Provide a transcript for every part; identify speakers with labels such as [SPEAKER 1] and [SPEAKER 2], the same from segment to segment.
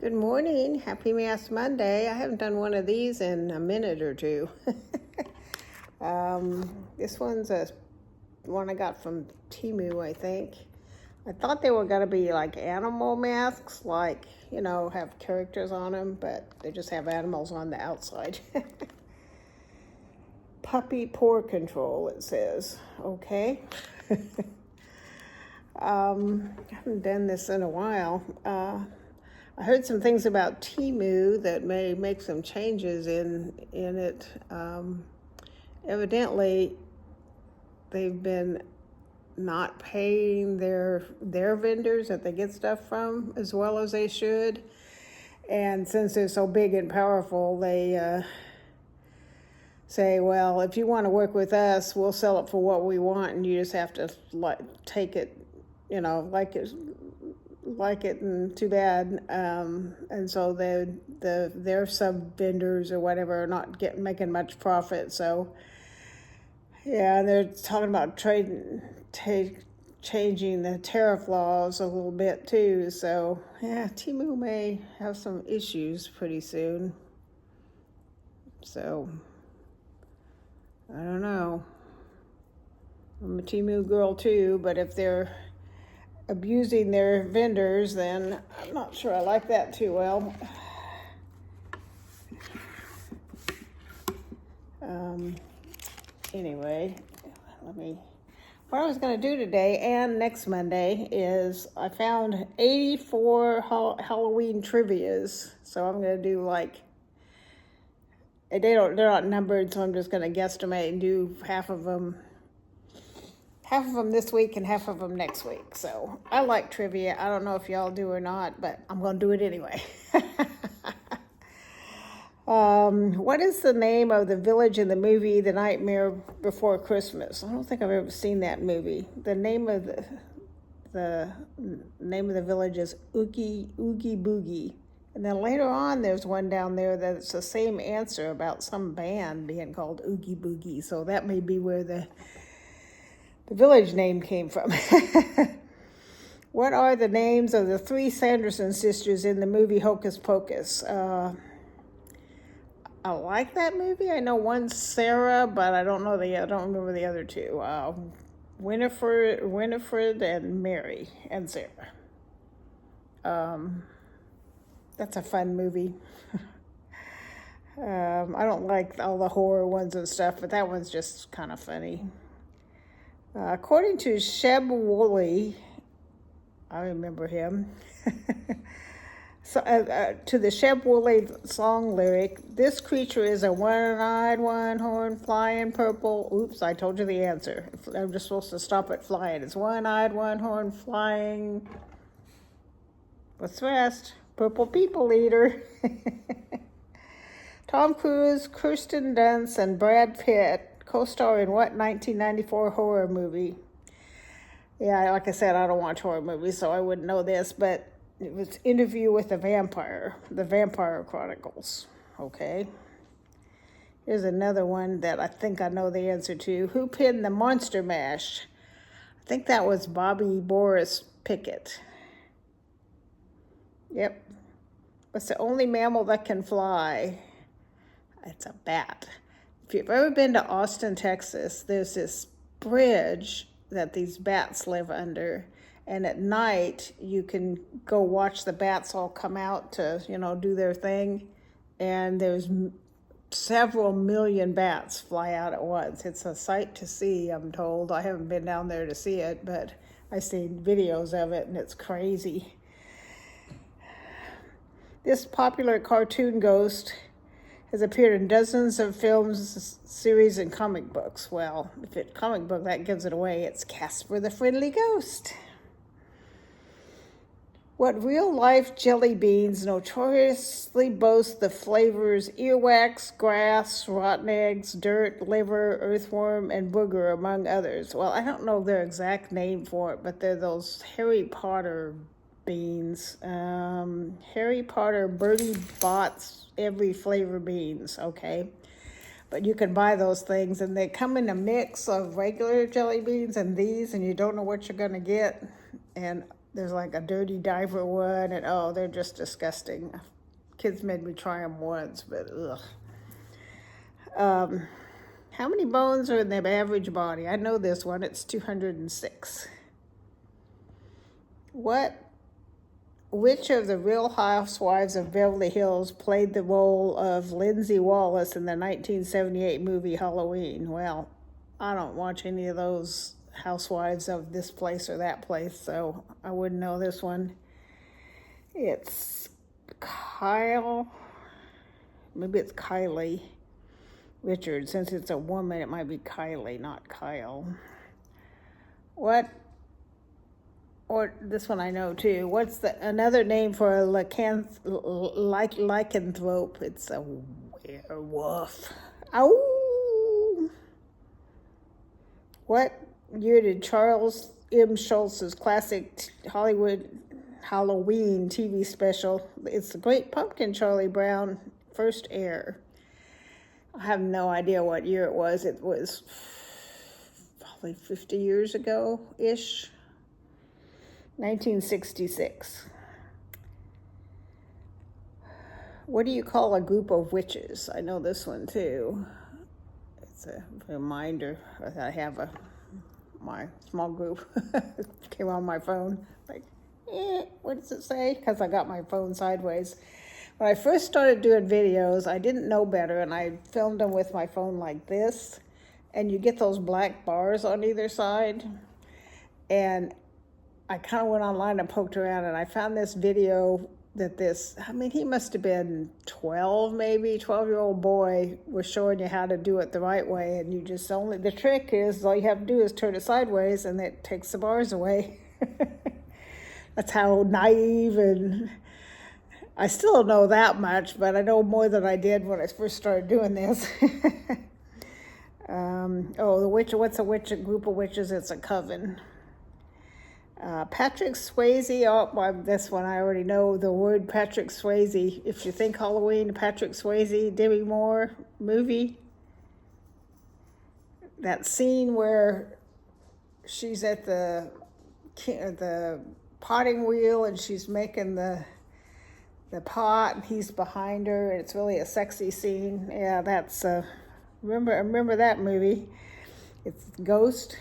[SPEAKER 1] Good morning. Happy Mass Monday. I haven't done one of these in a minute or two. This one's a one I got from Temu, I think. I thought they were going to be like animal masks, like, have characters on them, but they just have animals on the outside. Puppy paw control, it says. Okay. I haven't done this in a while. I heard some things about Temu that may make some changes in it. Evidently, they've been not paying their vendors that they get stuff from as well as they should. And since they're so big and powerful, they say, well, if you want to work with us, we'll sell it for what we want, and you just have to take it, like it and too bad. And so their sub vendors or whatever are not making much profit. So yeah, they're talking about changing the tariff laws a little bit too. So yeah, Temu may have some issues pretty soon. So I don't know. I'm a Temu girl too, but if they're abusing their vendors, then I'm not sure I like that too well. Anyway, what I was going to do today and next Monday is I found 84 Halloween trivias. So I'm going to do they're not numbered, so I'm just going to guesstimate and do half of them this week and half of them next week. So I like trivia. I don't know if y'all do or not, but I'm going to do it anyway. What is the name of the village in the movie The Nightmare Before Christmas? I don't think I've ever seen that movie. The name of the village is Oogie Boogie. And then later on, there's one down there that's the same answer about some band being called Oogie Boogie. So that may be where the village name came from. What are the names of the three Sanderson sisters in the movie Hocus Pocus? I like that movie. I know one's Sarah, but I don't remember the other two. Winifred and Mary and Sarah. That's a fun movie. I don't like all the horror ones and stuff, but that one's just kind of funny. According to Sheb Wooley, I remember him. So, to the Sheb Wooley song lyric, this creature is a one-eyed, one-horned, flying purple. Oops, I told you the answer. I'm just supposed to stop at flying. It's one-eyed, one-horned, flying. What's the rest? Purple people eater. Tom Cruise, Kirsten Dunst, and Brad Pitt co-star in what 1994 horror movie? Yeah, like I said, I don't watch horror movies, so I wouldn't know this, but it was Interview with the Vampire, The Vampire Chronicles. Okay. Here's another one that I think I know the answer to. Who pinned the Monster Mash? I think that was Bobby Boris Pickett. Yep. What's the only mammal that can fly? It's a bat. If you've ever been to Austin, Texas, there's this bridge that these bats live under. And at night, you can go watch the bats all come out to, do their thing. And there's several million bats fly out at once. It's a sight to see, I'm told. I haven't been down there to see it, but I've seen videos of it, and it's crazy. This popular cartoon ghost has appeared in dozens of films, series, and comic books. Well, if it's comic book, that gives it away. It's Casper the Friendly Ghost. What real-life jelly beans notoriously boast the flavors earwax, grass, rotten eggs, dirt, liver, earthworm, and booger, among others? Well, I don't know their exact name for it, but they're those Harry Potter beans. Harry Potter Bertie Bott's every flavor beans, okay? But you can buy those things, and they come in a mix of regular jelly beans and these, and you don't know what you're going to get. And There's like a dirty diaper one, and oh, they're just disgusting. Kids made me try them once, but ugh. How many bones are in the average body? I know this one. It's 206. Which of the Real Housewives of Beverly Hills played the role of Lindsay Wallace in the 1978 movie Halloween? Well, I don't watch any of those housewives of this place or that place, so I wouldn't know this one. It's Kyle, maybe it's Kylie Richards. Since it's a woman, it might be Kylie, not Kyle. Or this one I know too. What's another name for a lycanthrope? It's a werewolf. Ow! What year did Charles M. Schulz's classic Hollywood Halloween TV special, It's the Great Pumpkin, Charlie Brown, first air? I have no idea what year it was. It was probably 50 years ago-ish. 1966. What do you call a group of witches? I know this one too. It's a reminder that I have my small group came on my phone. Like, what does it say? Because I got my phone sideways. When I first started doing videos, I didn't know better, and I filmed them with my phone like this, and you get those black bars on either side. And I kind of went online and poked around, and I found this video that he must have been 12, maybe, 12-year-old boy was showing you how to do it the right way, and the trick is all you have to do is turn it sideways, and it takes the bars away. That's how naive, and I still don't know that much, but I know more than I did when I first started doing this. The witch, what's a witch? A group of witches, it's a coven. Patrick Swayze, this one I already know the word Patrick Swayze. If you think Halloween, Patrick Swayze, Demi Moore movie. That scene where she's at the potting wheel and she's making the pot and he's behind her and it's really a sexy scene. Yeah, that's, remember that movie. It's Ghost.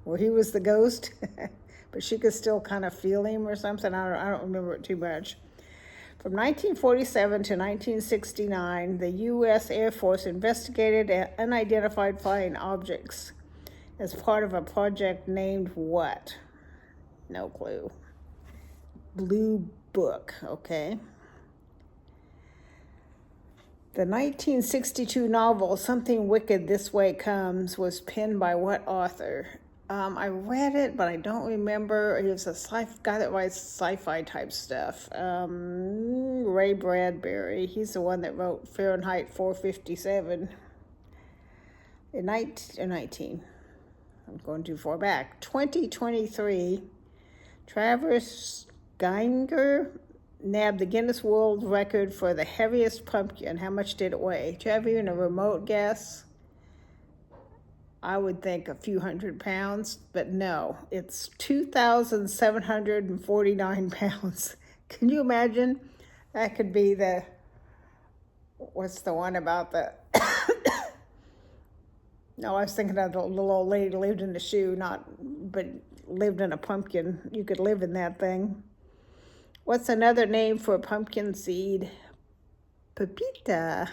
[SPEAKER 1] Well, he was the ghost. But she could still kind of feel him or something. I don't remember it too much. From 1947 to 1969, the U.S. Air Force investigated unidentified flying objects as part of a project named what? No clue. Blue Book, okay. The 1962 novel, Something Wicked This Way Comes, was penned by what author? I read it, but I don't remember. He was a guy that writes sci-fi type stuff. Ray Bradbury. He's the one that wrote Fahrenheit 457. In 19, I'm going too far back. 2023, Travis Geiger nabbed the Guinness World Record for the heaviest pumpkin. How much did it weigh? Do you have even a remote guess? I would think a few hundred pounds, but no, it's 2,749 pounds. Can you imagine? That could be what's the one about no, I was thinking of the little old lady who lived in a shoe, but lived in a pumpkin. You could live in that thing. What's another name for a pumpkin seed? Pepita.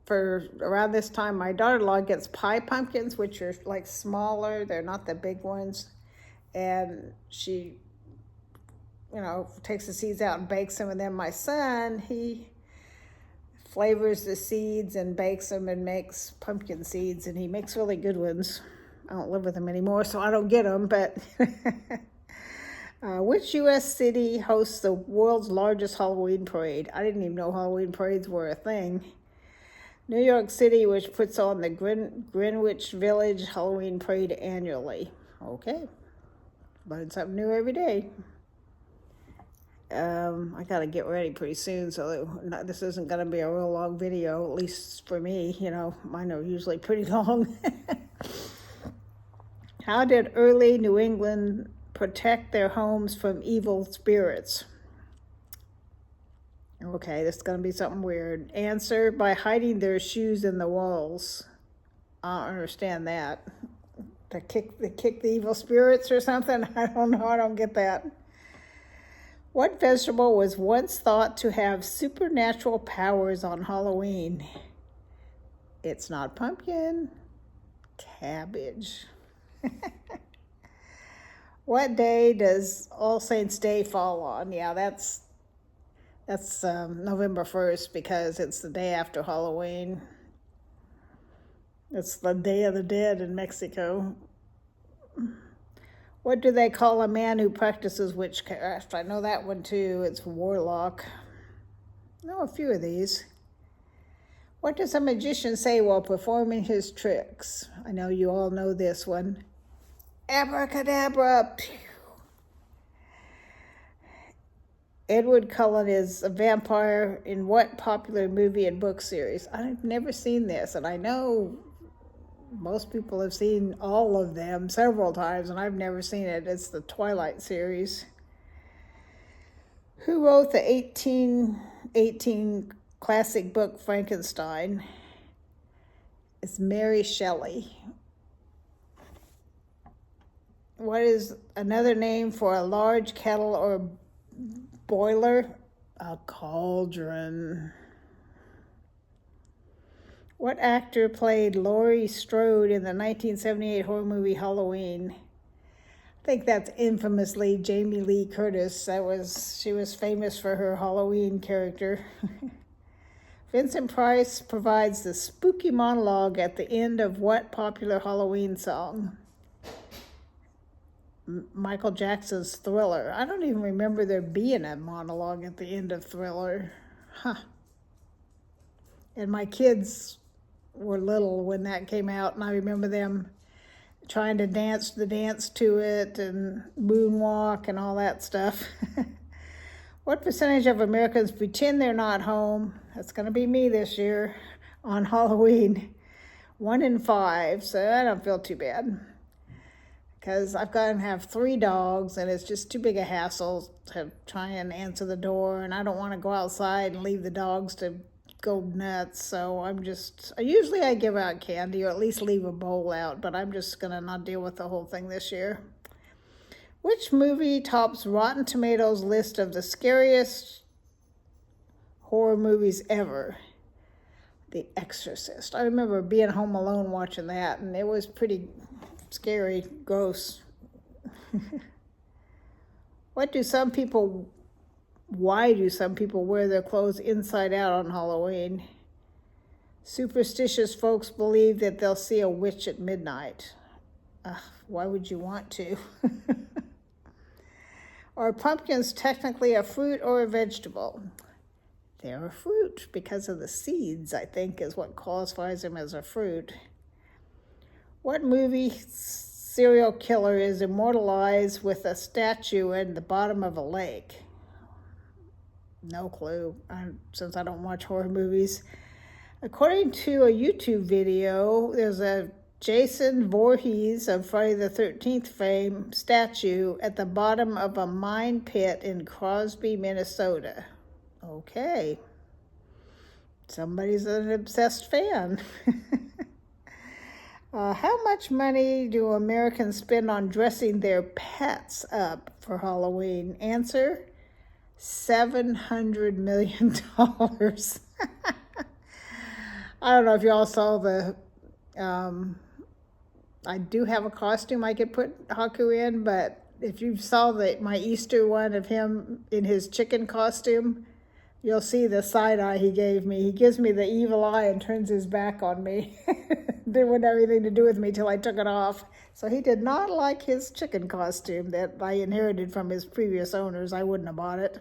[SPEAKER 1] For around this time, my daughter-in-law gets pie pumpkins, which are like smaller. They're not the big ones. And she, takes the seeds out and bakes them. And then my son, he flavors the seeds and bakes them and makes pumpkin seeds. And he makes really good ones. I don't live with him anymore, so I don't get them. But which U.S. city hosts the world's largest Halloween parade? I didn't even know Halloween parades were a thing. New York City, which puts on the Greenwich Village Halloween Parade annually. Okay. Learn something new every day. I got to get ready pretty soon, so this isn't going to be a real long video, at least for me. Mine are usually pretty long. How did early New England protect their homes from evil spirits? Okay, this is going to be something weird. Answer, by hiding their shoes in the walls. I don't understand that. To kick the evil spirits or something? I don't know. I don't get that. What vegetable was once thought to have supernatural powers on Halloween? It's not pumpkin. Cabbage. What day does All Saints' Day fall on? Yeah, that's November 1st because it's the day after Halloween. It's the Day of the Dead in Mexico. What do they call a man who practices witchcraft? I know that one too. It's warlock. I know a few of these. What does a magician say while performing his tricks? I know you all know this one. Abracadabra. Edward Cullen is a vampire in what popular movie and book series? I've never seen this, and I know most people have seen all of them several times, and I've never seen it. It's the Twilight series. Who wrote the 1818 classic book Frankenstein? It's Mary Shelley. What is another name for a large kettle or boiler? A cauldron. What actor played Laurie Strode in the 1978 horror movie Halloween? I think that's infamously Jamie Lee Curtis. She was famous for her Halloween character. Vincent Price provides the spooky monologue at the end of what popular Halloween song? Michael Jackson's Thriller. I don't even remember there being a monologue at the end of Thriller. And my kids were little when that came out, and I remember them trying to dance the dance to it and moonwalk and all that stuff. What percentage of Americans pretend they're not home? That's going to be me this year on Halloween. 1 in 5, so I don't feel too bad. Because I've got to have 3 dogs, and it's just too big a hassle to try and answer the door, and I don't want to go outside and leave the dogs to go nuts, so usually I give out candy, or at least leave a bowl out, but I'm just going to not deal with the whole thing this year. Which movie tops Rotten Tomatoes' list of the scariest horror movies ever? The Exorcist. I remember being home alone watching that, and it was pretty scary, gross. Why do some people wear their clothes inside out on Halloween? Superstitious folks believe that they'll see a witch at midnight. Why would you want to? Are pumpkins technically a fruit or a vegetable? They're a fruit because of the seeds, I think, is what qualifies them as a fruit. What movie serial killer is immortalized with a statue in the bottom of a lake? No clue, since I don't watch horror movies. According to a YouTube video, there's a Jason Voorhees of Friday the 13th fame statue at the bottom of a mine pit in Crosby, Minnesota. Okay. Somebody's an obsessed fan. How much money do Americans spend on dressing their pets up for Halloween? Answer, $700 million. I don't know if y'all saw the, I do have a costume I could put Haku in, but if you saw my Easter one of him in his chicken costume, you'll see the side eye he gave me. He gives me the evil eye and turns his back on me. Didn't have anything to do with me till I took it off. So he did not like his chicken costume that I inherited from his previous owners. I wouldn't have bought it.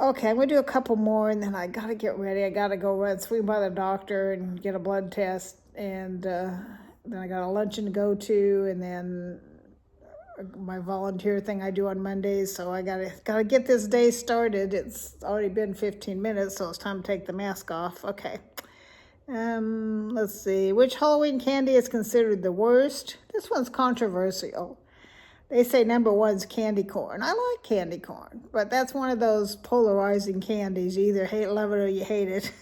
[SPEAKER 1] Okay, I'm going to do a couple more, and then I got to get ready. I got to go swing by the doctor and get a blood test, and then I got a luncheon to go to, and then my volunteer thing I do on Mondays, so I gotta get this day started. It's already been 15 minutes, so it's time to take the mask off. Okay. Let's see. Which Halloween candy is considered the worst? This one's controversial. They say number one's candy corn. I like candy corn, but that's one of those polarizing candies. You either love it or you hate it.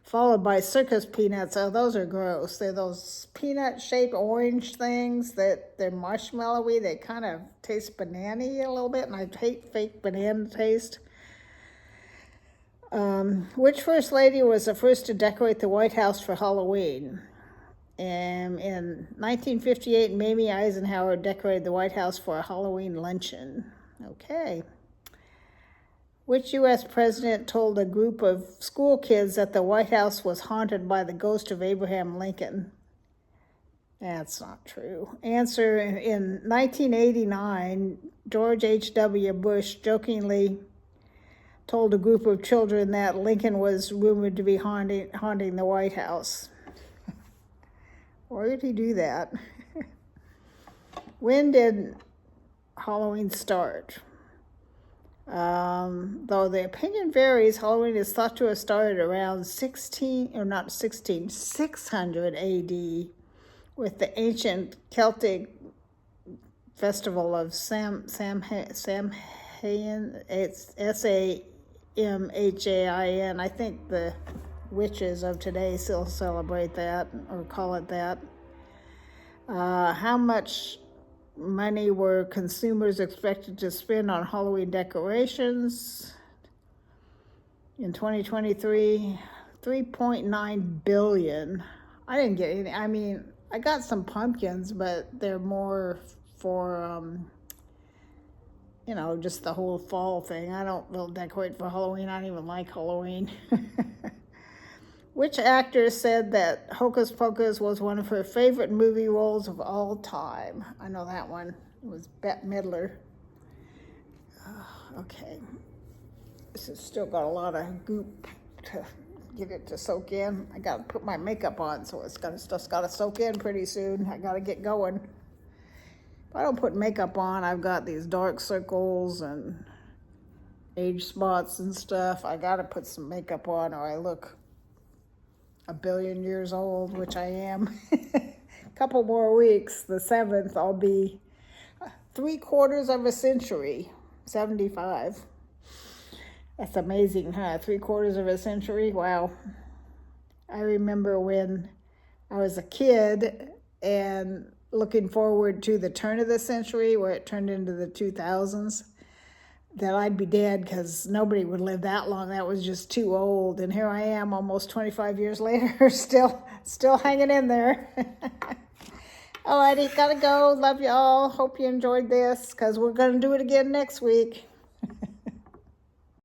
[SPEAKER 1] Followed by circus peanuts. Oh, those are gross. They're those peanut-shaped orange things that they're marshmallowy. They kind of taste banana-y a little bit, and I hate fake banana taste. Which first lady was the first to decorate the White House for Halloween? In 1958, Mamie Eisenhower decorated the White House for a Halloween luncheon. Okay. Which U.S. president told a group of school kids that the White House was haunted by the ghost of Abraham Lincoln? That's not true. Answer, in 1989, George H.W. Bush jokingly told a group of children that Lincoln was rumored to be haunting the White House. Why did he do that? When did Halloween start? Though the opinion varies, Halloween is thought to have started around 600 AD with the ancient Celtic festival of Samhain. It's Samhain. I think the witches of today still celebrate that or call it that. How much money were consumers expected to spend on Halloween decorations in 2023? 3.9 billion. I didn't get any. I mean, I got some pumpkins, but they're more for just the whole fall thing. I don't really decorate for Halloween. I don't even like Halloween. Which actor said that Hocus Pocus was one of her favorite movie roles of all time? I know that one. It was Bette Midler. Okay. This has still got a lot of goop to get it to soak in. I got to put my makeup on, so it's just got to soak in pretty soon. I got to get going. If I don't put makeup on, I've got these dark circles and age spots and stuff. I got to put some makeup on or I look a billion years old, which I am. A couple more weeks, the 7th, I'll be 3/4 of a century, 75. That's amazing, huh? 3/4 of a century, wow. I remember when I was a kid and looking forward to the turn of the century where it turned into the 2000s. That I'd be dead because nobody would live that long. That was just too old. And here I am almost 25 years later, still hanging in there. Alrighty, gotta go. Love you all. Hope you enjoyed this because we're going to do it again next week.